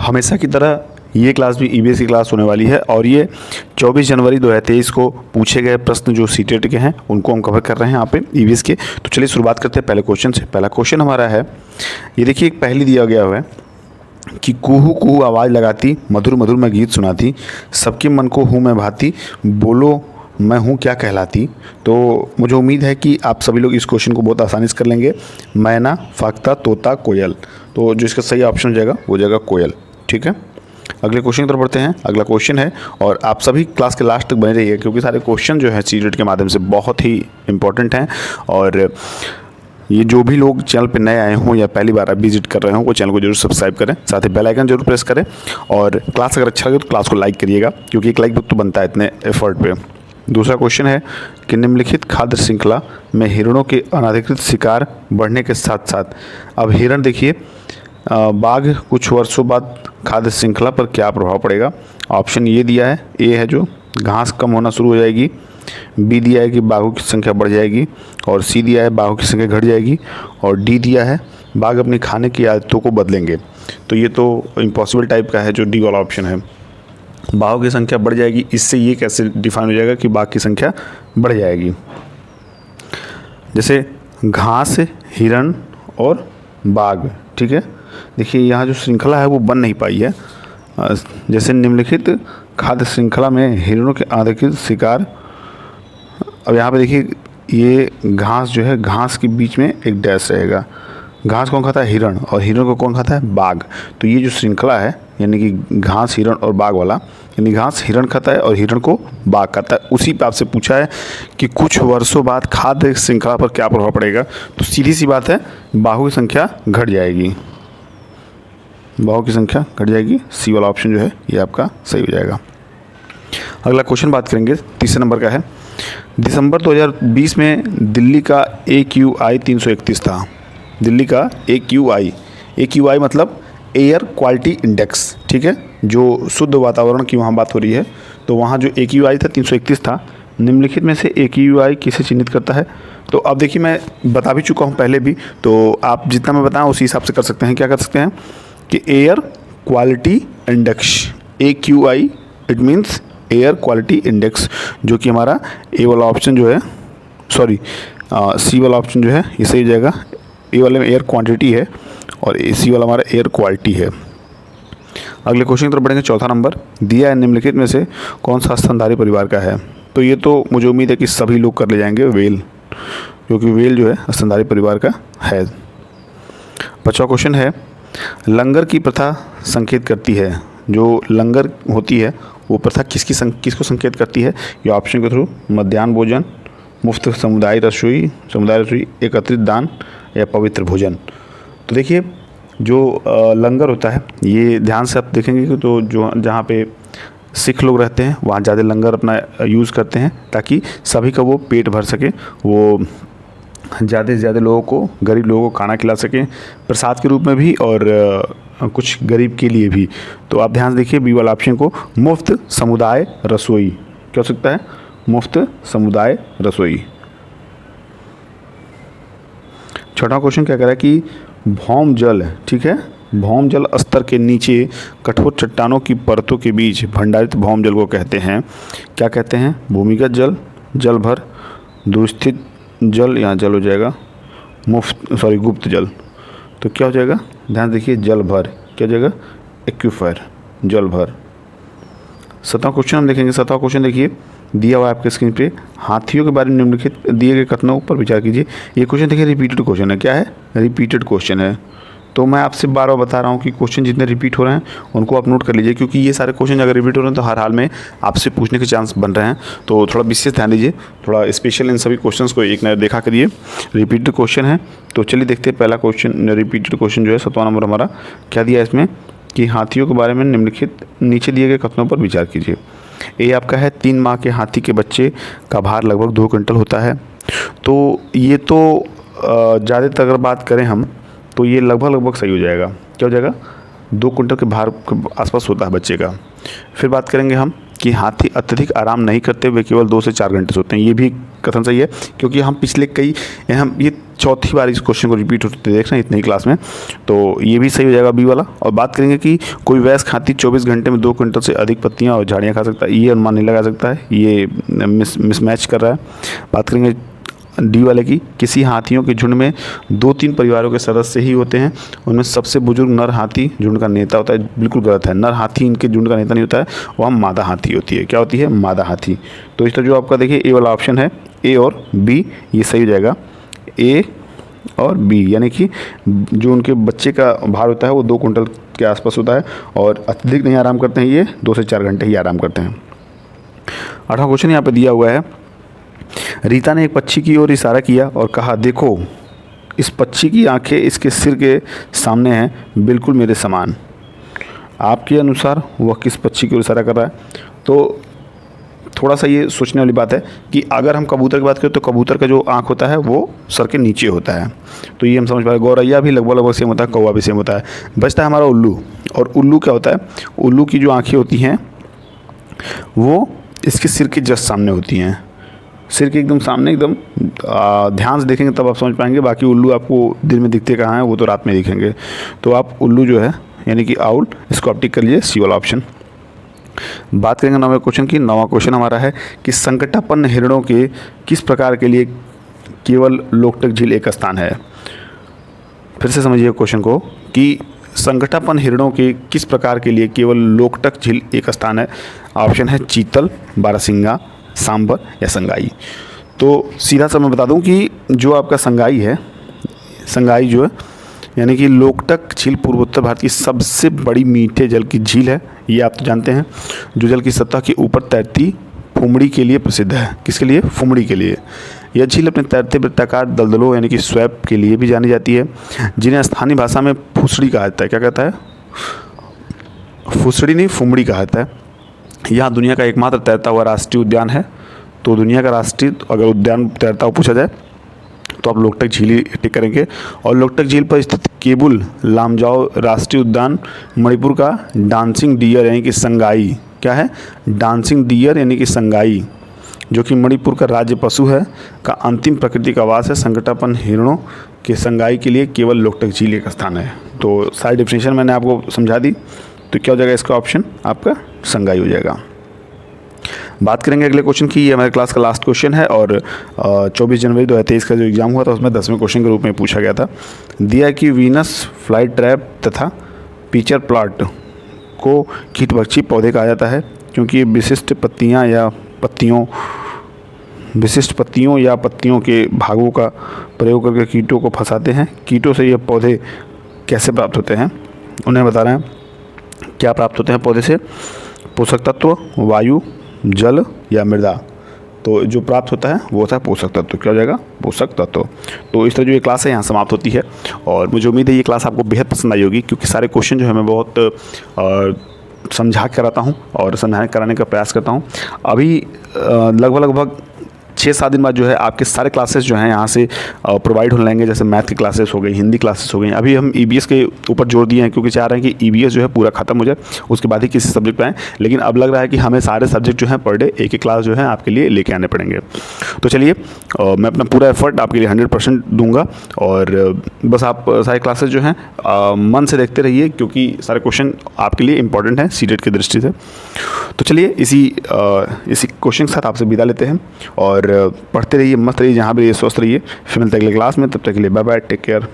हमेशा की तरह ये क्लास भी ईवीएस की क्लास होने वाली है और ये 24 जनवरी 2023 को पूछे गए प्रश्न जो सीटेट के हैं उनको हम कवर कर रहे हैं यहाँ पे ईवीएस के। तो चलिए शुरुआत करते हैं पहले क्वेश्चन से। पहला क्वेश्चन हमारा है, ये देखिए एक पहली दिया गया हुआ है कि कुहू कुहू आवाज़ लगाती, मधुर मधुर मैं गीत सुनाती, सबके मन को हूँ मैं भाती, बोलो मैं हूँ क्या कहलाती। तो मुझे उम्मीद है कि आप सभी लोग इस क्वेश्चन को बहुत आसानी से कर लेंगे। मैना, फाख्ता, तोता, कोयल। तो जो इसका सही ऑप्शन हो जाएगा वो हो जाएगा कोयल। ठीक है, अगले क्वेश्चन की तरफ बढ़ते हैं। अगला क्वेश्चन है और आप सभी क्लास के लास्ट तक बने रहिए क्योंकि सारे क्वेश्चन जो है सीटेट के माध्यम से बहुत ही इंपॉर्टेंट हैं। और ये जो भी लोग चैनल पे नए आए हों या पहली बार आप विजिट कर रहे हों वो चैनल को जरूर सब्सक्राइब करें, साथ ही बेल आइकन जरूर प्रेस करें और क्लास अगर अच्छा लगे तो क्लास को लाइक करिएगा क्योंकि एक लाइक तो बनता है इतने एफर्ट पे। दूसरा क्वेश्चन है कि निम्नलिखित खाद्य श्रृंखला में हिरणों के अनाधिकृत शिकार बढ़ने के साथ साथ, अब हिरण देखिए, बाघ कुछ वर्षों बाद खाद्य श्रृंखला पर क्या प्रभाव पड़ेगा। ऑप्शन ये दिया है, ए है जो घास कम होना शुरू हो जाएगी, बी दिया है कि बाघों की संख्या बढ़ जाएगी, और सी दिया है बाघों की संख्या घट जाएगी, और डी दिया है बाघ अपनी खाने की आदतों को बदलेंगे। तो ये तो इम्पॉसिबल टाइप का है जो डी वाला ऑप्शन है, बाघों की संख्या बढ़ जाएगी। इससे ये कैसे डिफाइन हो जाएगा कि बाघ की संख्या बढ़ जाएगी। जैसे घास, हिरण और बाघ, ठीक है। देखिए यहाँ जो श्रृंखला है वो बन नहीं पाई है। जैसे निम्नलिखित खाद्य श्रृंखला में हिरणों के अनाधिकृत शिकार, अब यहाँ पे देखिए ये घास जो है, घास के बीच में एक डैश रहेगा। घास कौन खाता है? हिरण, और हिरण को कौन खाता है? बाघ। तो ये जो श्रृंखला है यानी कि घास, हिरण और बाघ वाला, यानी घास हिरण खाता है और हिरण को बाघ खाता है, उसी पे आपसे पूछा है कि कुछ वर्षों बाद खाद्य श्रृंखला पर क्या प्रभाव पड़ेगा। तो सीधी सी बात है, बाघों की संख्या घट जाएगी, बाघों की संख्या घट जाएगी। सी वाला ऑप्शन जो है ये आपका सही हो जाएगा। अगला क्वेश्चन बात करेंगे, तीसरे नंबर का है। दिसंबर 2020 में दिल्ली का AQI 331 था। दिल्ली का AQI मतलब एयर क्वालिटी इंडेक्स, ठीक है, जो शुद्ध वातावरण की वहाँ बात हो रही है। तो वहाँ जो AQI था 331 था। निम्नलिखित में से AQI किसे चिन्हित करता है? तो अब देखिए मैं बता भी चुका हूँ पहले भी, तो आप जितना मैं बताऊँ उसी हिसाब से कर सकते हैं। क्या कर सकते हैं कि air quality index, AQI it means air quality index, जो कि हमारा ए वाला ऑप्शन जो है, सॉरी सी वाला ऑप्शन जो है ये सही हो जाएगा। ए वाले में एयर क्वांटिटी है और सी वाला हमारा एयर क्वालिटी है। अगले क्वेश्चन की तरफ बढ़ेंगे। चौथा नंबर दिया है, निम्नलिखित में से कौन सा स्तनधारी परिवार का है? तो ये तो मुझे उम्मीद है कि सभी लोग कर ले जाएंगे, वेल, क्योंकि वेल जो है स्तनधारी परिवार का है। 5वां क्वेश्चन है, लंगर की प्रथा संकेत करती है, जो लंगर होती है वो प्रथा किसको संकेत करती है? ये ऑप्शन के थ्रू मध्याह्न भोजन, मुफ्त समुदाय रसोई, एकत्रित दान या पवित्र भोजन। तो देखिए जो लंगर होता है ये ध्यान से आप देखेंगे कि तो जो जहाँ पे सिख लोग रहते हैं वहाँ ज़्यादा लंगर अपना यूज़ करते हैं ताकि सभी का वो पेट भर सके, वो ज़्यादा से ज़्यादा लोगों को, गरीब लोगों को खाना खिला सकें प्रसाद के रूप में भी और कुछ गरीब के लिए भी। तो आप ध्यान से देखिए बी वाला ऑप्शन को, मुफ्त समुदाय रसोई। क्या हो सकता है? मुफ्त समुदाय रसोई। 6वां क्वेश्चन क्या कह रहा है कि भौम जल, ठीक है, भौम जल स्तर के नीचे कठोर चट्टानों की परतों के बीच भंडारित भौम जल को कहते हैं। क्या कहते हैं? भूमिगत जल, जल भर, दूरस्थित जल, यहाँ जल हो जाएगा, गुप्त जल। तो क्या हो जाएगा? ध्यान देखिए, जल भर। क्या हो जाएगा? एक्विफर, जल भर। 7वां क्वेश्चन हम देखेंगे। 7वां क्वेश्चन देखिए दिया हुआ है आपके स्क्रीन पे, हाथियों के बारे में निम्नलिखित दिए गए कथनों पर विचार कीजिए। ये क्वेश्चन देखिए रिपीटेड क्वेश्चन है। क्या है? रिपीटेड क्वेश्चन है। तो मैं आपसे बार बार बता रहा हूँ कि क्वेश्चन जितने रिपीट हो रहे हैं उनको आप नोट कर लीजिए, क्योंकि ये सारे क्वेश्चन अगर रिपीट हो रहे हैं तो हर हाल में आपसे पूछने के चांस बन रहे हैं। तो थोड़ा विशेष ध्यान दीजिए, थोड़ा स्पेशल इन सभी क्वेश्चंस को एक नज़र देखा करिए। रिपीटेड क्वेश्चन है। तो चलिए देखते हैं पहला क्वेश्चन, रिपीटेड क्वेश्चन जो है 7वां नंबर हमारा। क्या दिया है इसमें कि हाथियों के बारे में निम्नलिखित नीचे दिए गए कथनों पर विचार कीजिए। ये आपका है 3 माह के हाथी के बच्चे का भार लगभग 2 क्विंटल होता है। तो ये तो ज़्यादातर अगर बात करें हम तो ये लगभग सही हो जाएगा। क्या हो जाएगा? 2 क्विंटल के भार के आसपास होता है बच्चे का। फिर बात करेंगे हम कि हाथी अत्यधिक आराम नहीं करते, वे केवल 2 से 4 घंटे सोते हैं। ये भी कथन सही है, क्योंकि हम पिछले हम ये चौथी बार इस क्वेश्चन को रिपीट होते देख रहे हैं इतनी क्लास में, तो ये भी सही हो जाएगा बी वाला। और बात करेंगे कि कोई वयस्क हाथी 24 घंटे में 2 क्विंटल से अधिक पत्तियां और झाड़ियाँ खा सकता है, ये अनुमान नहीं लगा सकता है, ये मिसमैच कर रहा है। बात करेंगे डी वाले की, किसी हाथियों के झुंड में 2-3 परिवारों के सदस्य ही होते हैं, उनमें सबसे बुजुर्ग नर हाथी झुंड का नेता होता है। बिल्कुल गलत है, नर हाथी इनके झुंड का नेता नहीं होता है, वह मादा हाथी होती है। क्या होती है? मादा हाथी। तो इस तरह जो आपका देखिए ए वाला ऑप्शन है, ए और बी, ये सही हो जाएगा, ए और बी, यानी कि जो उनके बच्चे का भार होता है वो 2 कुंटल के आसपास होता है और अत्यधिक नहीं आराम करते हैं, ये 2 से 4 घंटे ही आराम करते हैं। 8वां क्वेश्चन यहाँ पे दिया हुआ है, रीता ने एक पक्षी की ओर इशारा किया और कहा, देखो इस पक्षी की आंखें इसके सिर के सामने हैं, बिल्कुल मेरे समान। आपके अनुसार वह किस पक्षी की ओर इशारा कर रहा है? तो थोड़ा सा ये सोचने वाली बात है कि अगर हम कबूतर की बात करें तो कबूतर का जो आँख होता है वो सर के नीचे होता है, तो ये हम समझ पा रहे। गौरैया भी लगभग सेम होता है, कौवा भी सेम होता है। बचता है हमारा उल्लू, और उल्लू क्या होता है? उल्लू की जो आँखें होती हैं वो इसके सिर के जस्ट सामने होती हैं, सिर के एकदम सामने, एकदम ध्यान से देखेंगे तब आप समझ पाएंगे। बाकी उल्लू आपको दिन में दिखते कहाँ हैं, वो तो रात में दिखेंगे। तो आप उल्लू जो है यानी कि आउल, इसको आप टिक कर लीजिए, सी वाला ऑप्शन। बात करेंगे 9वें क्वेश्चन की। 9वां क्वेश्चन हमारा है कि संकटापन्न हिरणों के किस प्रकार के लिए केवल लोकटक झील एक स्थान है? फिर से समझिए क्वेश्चन को कि संकटापन्न हिरणों के किस प्रकार के लिए केवल लोकटक झील एक स्थान है? ऑप्शन है चीतल, बारहसिंगा, सांबर या संगाई। तो सीधा सा मैं बता दूं कि जो आपका संगाई है, संगाई जो है यानी कि लोकटक झील पूर्वोत्तर भारत की सबसे बड़ी मीठे जल की झील है, ये आप तो जानते हैं, जो जल की सतह के ऊपर तैरती फुमड़ी के लिए प्रसिद्ध है। किसके लिए? फुमड़ी के लिए। यह झील अपने तैरते वृत्ताकार दलदलों यानी कि स्वैप के लिए भी जानी जाती है, जिन्हें स्थानीय भाषा में फुसड़ी कहा जाता है। क्या कहता है? फुसड़ी नहीं, फुमड़ी कहा जाता है। यहाँ दुनिया का एकमात्र तैरता हुआ राष्ट्रीय उद्यान है। तो दुनिया का राष्ट्रीय अगर उद्यान तैरता हुआ पूछा जाए तो आप लोकटक झील ही टिक करेंगे। और लोकटक झील पर स्थित केबुल लामजाओ राष्ट्रीय उद्यान मणिपुर का डांसिंग डियर यानी कि संगाई, क्या है? डांसिंग डियर यानी कि संगाई, जो कि मणिपुर का राज्य पशु है, का अंतिम प्राकृतिक आवास है। संकटापन्न हिरणों के संगाई के लिए केवल लोकटक झील एक स्थान है। तो सारी डेफिनेशन मैंने आपको समझा दी, तो क्या हो जाएगा इसका ऑप्शन? आपका संगाई हो जाएगा। बात करेंगे अगले क्वेश्चन की। ये हमारे क्लास का लास्ट क्वेश्चन है और 24 जनवरी 2023 का जो एग्ज़ाम हुआ था उसमें 10वें क्वेश्चन के रूप में पूछा गया था। दिया कि वीनस फ्लाई ट्रैप तथा पीचर प्लांट को कीटभक्षी पौधे कहा जाता है, क्योंकि ये विशिष्ट पत्तियों या पत्तियों के भागों का प्रयोग करके कीटों को फंसाते हैं। कीटों से ये पौधे कैसे प्राप्त होते हैं उन्हें बता रहे हैं। क्या प्राप्त होते हैं पौधे से? पोषक तत्व, वायु, जल या मृदा। तो जो प्राप्त होता है वो होता है पोषक तत्व। क्या हो जाएगा? पोषक तत्व। तो इस तरह जो ये क्लास है यहाँ समाप्त होती है और मुझे उम्मीद है ये क्लास आपको बेहद पसंद आई होगी, क्योंकि सारे क्वेश्चन जो है मैं बहुत समझा के कराता हूँ और कराने का प्रयास करता हूँ। अभी लगभग 6-7 दिन बाद जो है आपके सारे क्लासेस जो हैं यहाँ से प्रोवाइड होने लगेंगे। जैसे मैथ की क्लासेस हो गई, हिंदी क्लासेस हो गई। अभी हम ईबीएस के ऊपर जोर दिए हैं क्योंकि चाह रहे हैं कि ईबीएस जो है पूरा खत्म हो जाए, उसके बाद ही किसी सब्जेक्ट पे आएँ। लेकिन अब लग रहा है कि हमें सारे सब्जेक्ट जो हैं पर डे एक क्लास जो है आपके लिए लेके आने पड़ेंगे। तो चलिए मैं अपना पूरा एफर्ट आपके लिए 100% दूंगा और बस आप सारे क्लासेस जो हैं मन से देखते रहिए, क्योंकि सारे क्वेश्चन आपके लिए इंपॉर्टेंट हैं सीटेट की दृष्टि से। तो चलिए इसी क्वेश्चन के साथ आपसे विदा लेते हैं और पढ़ते रहिए, मस्त रहिए, जहाँ भी रहिए स्वस्थ रहिए। फिर मिलते हैं अगले क्लास में, तब तक के लिए बाय बाय, टेक केयर।